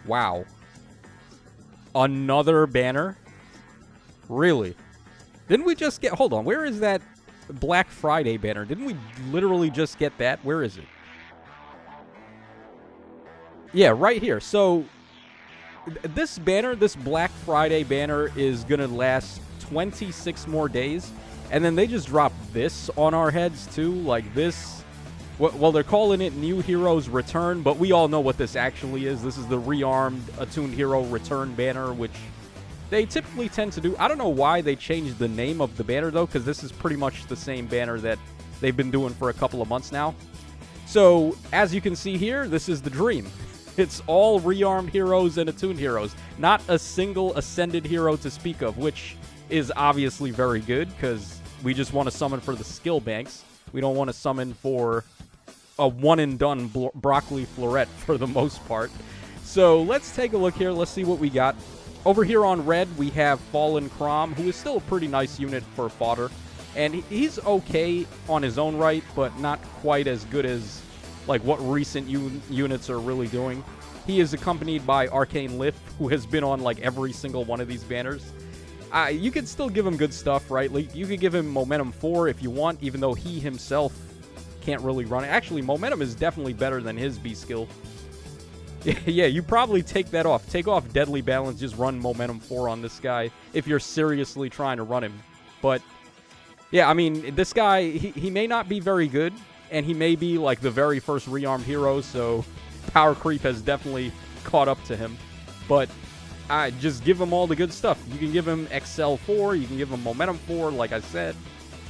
Wow. Another banner? Really? Didn't we just get... Hold on, where is that Black Friday banner? Didn't we literally just get that? Where is it? Yeah, right here. So, this banner, this Black Friday banner, is going to last 26 more days. And then they just dropped this on our heads, too. Like, this... Well, they're calling it New Heroes Return, but we all know what this actually is. This is the Rearmed Attuned Hero Return banner, which they typically tend to do. I don't know why they changed the name of the banner, though, because this is pretty much the same banner that they've been doing for a couple of months now. So, as you can see here, this is the dream. It's all Rearmed heroes and Attuned heroes. Not a single Ascended hero to speak of, which is obviously very good, because we just want to summon for the skill banks. We don't want to summon for a one-and-done broccoli floret for the most part. So let's take a look here. Let's see what we got. Over here on red, we have Fallen Crom, who is still a pretty nice unit for fodder. And he's okay on his own right, but not quite as good as like what recent units are really doing. He is accompanied by Arcane Lift, who has been on like every single one of these banners. You could still give him good stuff, right? Like, you could give him Momentum 4 if you want, even though he himself can't really run it. Actually, Momentum is definitely better than his B skill. Yeah, you probably take that off. Take off Deadly Balance, just run Momentum 4 on this guy if you're seriously trying to run him. But, yeah, I mean, this guy, he may not be very good, and he may be, like, the very first Rearmed hero, so power creep has definitely caught up to him. But just give him all the good stuff. You can give him Excel 4, you can give him Momentum 4, like I said.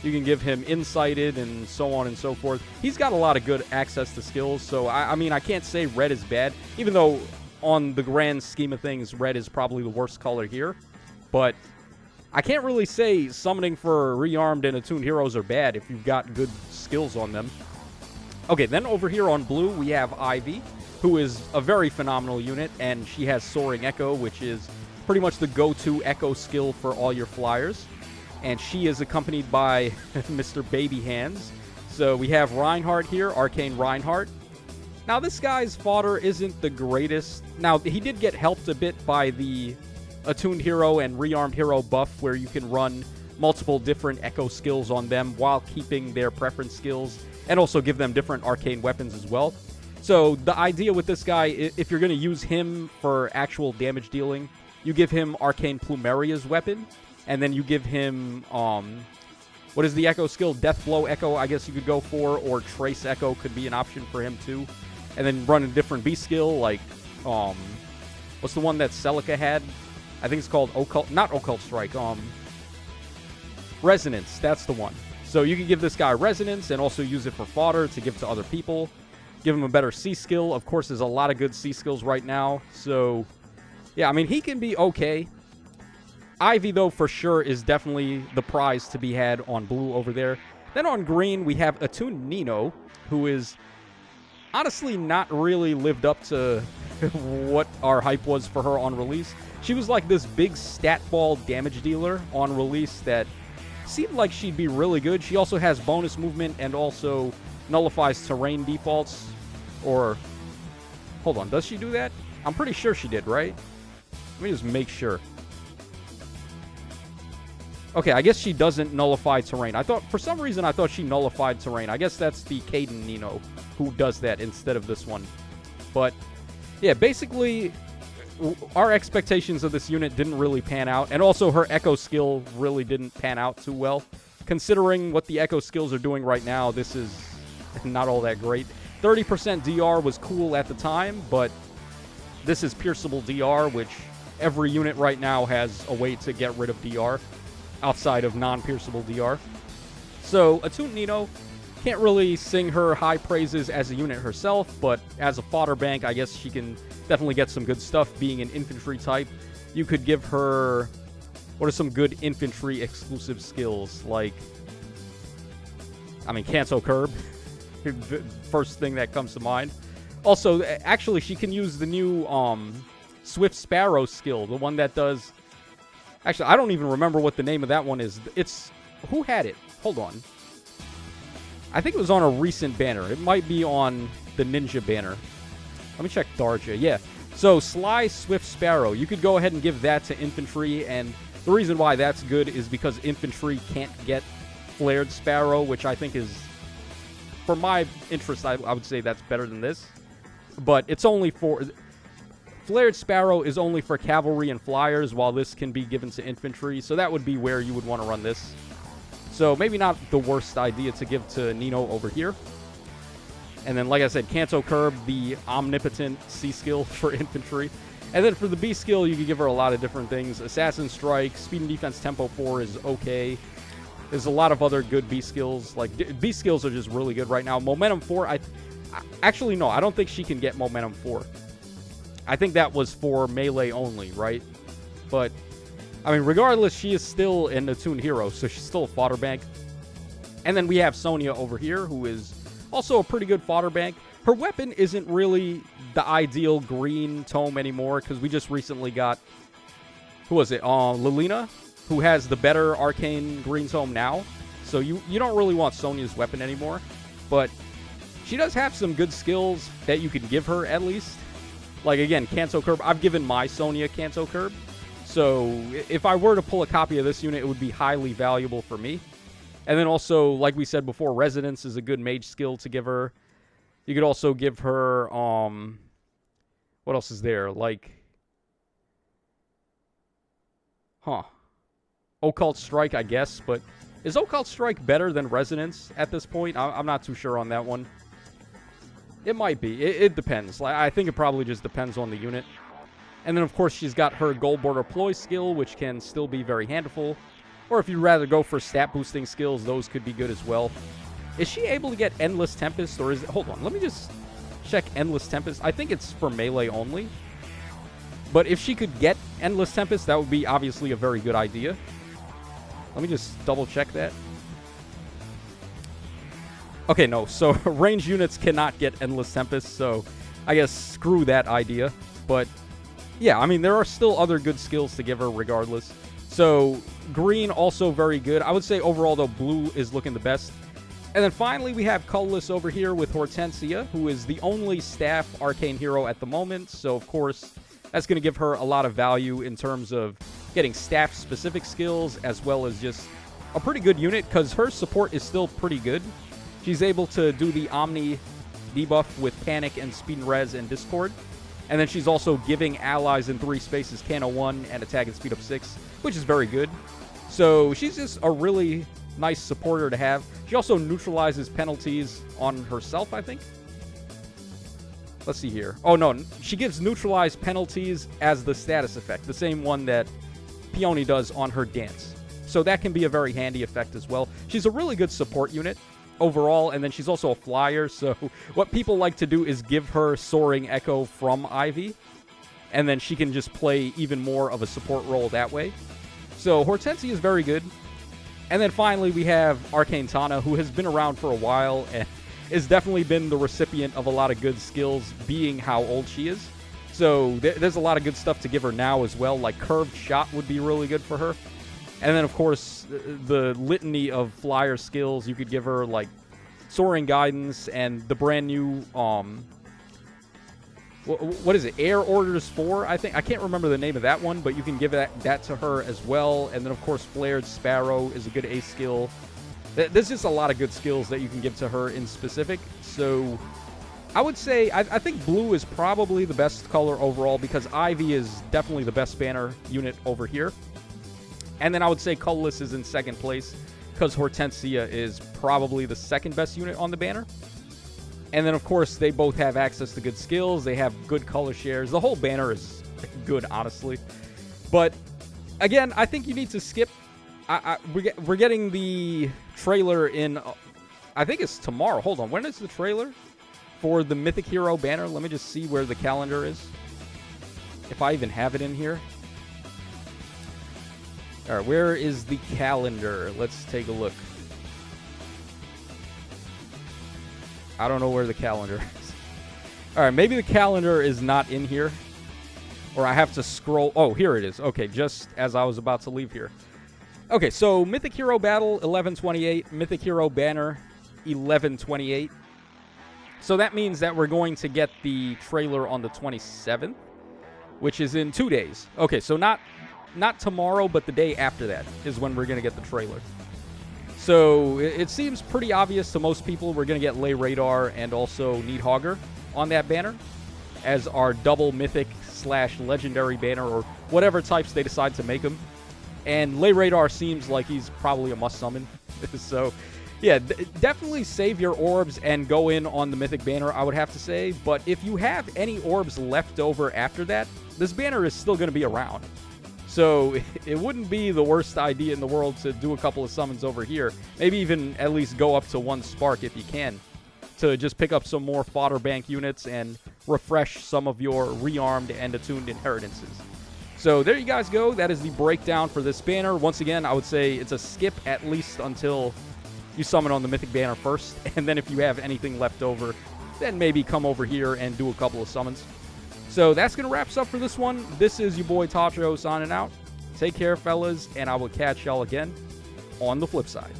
You can give him Insighted and so on and so forth. He's got a lot of good access to skills, so I mean, I can't say red is bad, even though on the grand scheme of things, red is probably the worst color here. But I can't really say summoning for Rearmed and Attuned heroes are bad if you've got good skills on them. Okay, then over here on blue, we have Ivy, who is a very phenomenal unit, and she has Soaring Echo, which is pretty much the go-to Echo skill for all your flyers. And she is accompanied by Mr. Baby Hands. So we have Reinhardt here, Arcane Reinhardt. Now, this guy's fodder isn't the greatest. Now, he did get helped a bit by the Attuned hero and Rearmed hero buff, where you can run multiple different Echo skills on them while keeping their preference skills, and also give them different arcane weapons as well. So the idea with this guy, if you're going to use him for actual damage dealing, you give him Arcane Plumeria's weapon, and then you give him, what is the Echo skill? Death Blow Echo, I guess you could go for, or Trace Echo could be an option for him too. And then run a different B skill, like, what's the one that Celica had? I think it's called Occult, not Occult Strike, Resonance, that's the one. So you can give this guy Resonance and also use it for fodder to give to other people. Give him a better C skill. Of course, there's a lot of good C skills right now. So, yeah, I mean, he can be okay. Ivy, though, for sure, is definitely the prize to be had on blue over there. Then on green, we have Attuned Nino, who is honestly not really lived up to what our hype was for her on release. She was like this big stat ball damage dealer on release that seemed like she'd be really good. She also has bonus movement and also nullifies terrain defaults. Or, hold on, does she do that? I'm pretty sure she did, right? Let me just make sure. Okay, I guess she doesn't nullify terrain. For some reason, I thought she nullified terrain. I guess that's the Caden Nino who does that instead of this one. But, yeah, basically, our expectations of this unit didn't really pan out. And also, her Echo skill really didn't pan out too well. Considering what the Echo skills are doing right now, this is not all that great. 30% DR was cool at the time, but this is pierceable DR, which every unit right now has a way to get rid of DR outside of non-pierceable DR. So, Attuned Nino, can't really sing her high praises as a unit herself, but as a fodder bank, I guess she can definitely get some good stuff being an infantry type. You could give her, what are some good infantry exclusive skills? Like, I mean, Cancel Curb, the first thing that comes to mind. Also, actually, she can use the new Swift Sparrow skill, the one that does... Actually, I don't even remember what the name of that one is. It's... Who had it? Hold on. I think it was on a recent banner. It might be on the Ninja banner. Let me check Darja. Yeah. So, Sly Swift Sparrow. You could go ahead and give that to infantry, and the reason why that's good is because infantry can't get Flared Sparrow, which I think is, for my interest, I would say that's better than this. But it's only for... Flared Sparrow is only for cavalry and flyers, while this can be given to infantry, so that would be where you would want to run this. So maybe not the worst idea to give to Nino over here. And then, like I said, Canto Curb, the omnipotent C skill for infantry. And then for the B skill, you can give her a lot of different things. Assassin Strike, Speed and Defense Tempo 4 is okay. There's a lot of other good B skills. Like, B skills are just really good right now. Momentum 4, actually, no, I don't think she can get Momentum 4. I think that was for melee only, right? But, I mean, regardless, she is still an attuned hero, so she's still a fodder bank. And then we have Sonia over here, who is also a pretty good fodder bank. Her weapon isn't really the ideal green tome anymore, because we just recently got, who was it? Lilina, who has the better arcane green tome now. So you don't really want Sonia's weapon anymore. But she does have some good skills that you can give her, at least. Like, again, Canto Curb. I've given my Sonia Canto Curb. So if I were to pull a copy of this unit, it would be highly valuable for me. And then also, like we said before, Resonance is a good mage skill to give her. You could also give her, what else is there? Like, Occult Strike, I guess. But is Occult Strike better than Resonance at this point? I'm not too sure on that one. It might be. It depends. I think it probably just depends on the unit. And then, of course, she's got her Gold Border Ploy skill, which can still be very handful. Or if you'd rather go for stat-boosting skills, those could be good as well. Is she able to get Endless Tempest, or is it... Hold on, let me just check Endless Tempest. I think it's for melee only. But if she could get Endless Tempest, that would be obviously a very good idea. Let me just double-check that. Okay, no, so range units cannot get Endless Tempest, so I guess screw that idea. But, yeah, I mean, there are still other good skills to give her regardless. So, green, also very good. I would say overall, though, blue is looking the best. And then finally, we have Colorless over here with Hortensia, who is the only staff arcane hero at the moment. So, of course, that's going to give her a lot of value in terms of getting staff-specific skills, as well as just a pretty good unit, because her support is still pretty good. She's able to do the Omni debuff with Panic and Speed and Res and Discord. And then she's also giving allies in 3 spaces Cano 1 and Attack and Speed up 6, which is very good. So she's just a really nice supporter to have. She also neutralizes penalties on herself, I think. Let's see here. Oh, no. She gives neutralized penalties as the status effect, the same one that Peony does on her dance. So that can be a very handy effect as well. She's a really good support unit overall, and then she's also a flyer, so what people like to do is give her Soaring Echo from Ivy, and then she can just play even more of a support role that way. So Hortensia is very good. And then finally we have Arcane Tana, who has been around for a while and has definitely been the recipient of a lot of good skills, being how old she is. So there's a lot of good stuff to give her now as well, like Curved Shot would be really good for her. And then, of course, the litany of flyer skills. You could give her, like, Soaring Guidance and the brand new, what is it? Air Orders 4, I think. I can't remember the name of that one, but you can give that to her as well. And then, of course, Flared Sparrow is a good ace skill. There's just a lot of good skills that you can give to her in specific. So I would say, I think blue is probably the best color overall, because Ivy is definitely the best banner unit over here. And then I would say Colorless is in second place, because Hortensia is probably the second best unit on the banner. And then, of course, they both have access to good skills. They have good color shares. The whole banner is good, honestly. But, again, I think you need to skip. We're getting the trailer in, I think it's tomorrow. Hold on. When is the trailer for the Mythic Hero banner? Let me just see where the calendar is, if I even have it in here. All right, where is the calendar? Let's take a look. I don't know where the calendar is. All right, maybe the calendar is not in here, or I have to scroll. Oh, here it is. Okay, just as I was about to leave here. Okay, so Mythic Hero Battle, 11/28. Mythic Hero Banner, 11/28. So that means that we're going to get the trailer on the 27th. which is in 2 days. Okay, so not tomorrow, but the day after that is when we're going to get the trailer. So it seems pretty obvious to most people we're going to get Lay Radar and also Needhogger on that banner as our double mythic / legendary banner, or whatever types they decide to make him. And Lay Radar seems like he's probably a must summon. So yeah, definitely save your orbs and go in on the mythic banner, I would have to say. But if you have any orbs left over after that, this banner is still going to be around. So it wouldn't be the worst idea in the world to do a couple of summons over here. Maybe even at least go up to 1 spark if you can, to just pick up some more fodder bank units and refresh some of your rearmed and attuned inheritances. So there you guys go. That is the breakdown for this banner. Once again, I would say it's a skip at least until you summon on the mythic banner first. And then if you have anything left over, then maybe come over here and do a couple of summons. So that's going to wrap us up for this one. This is your boy Tacho signing out. Take care, fellas, and I will catch y'all again on the flip side.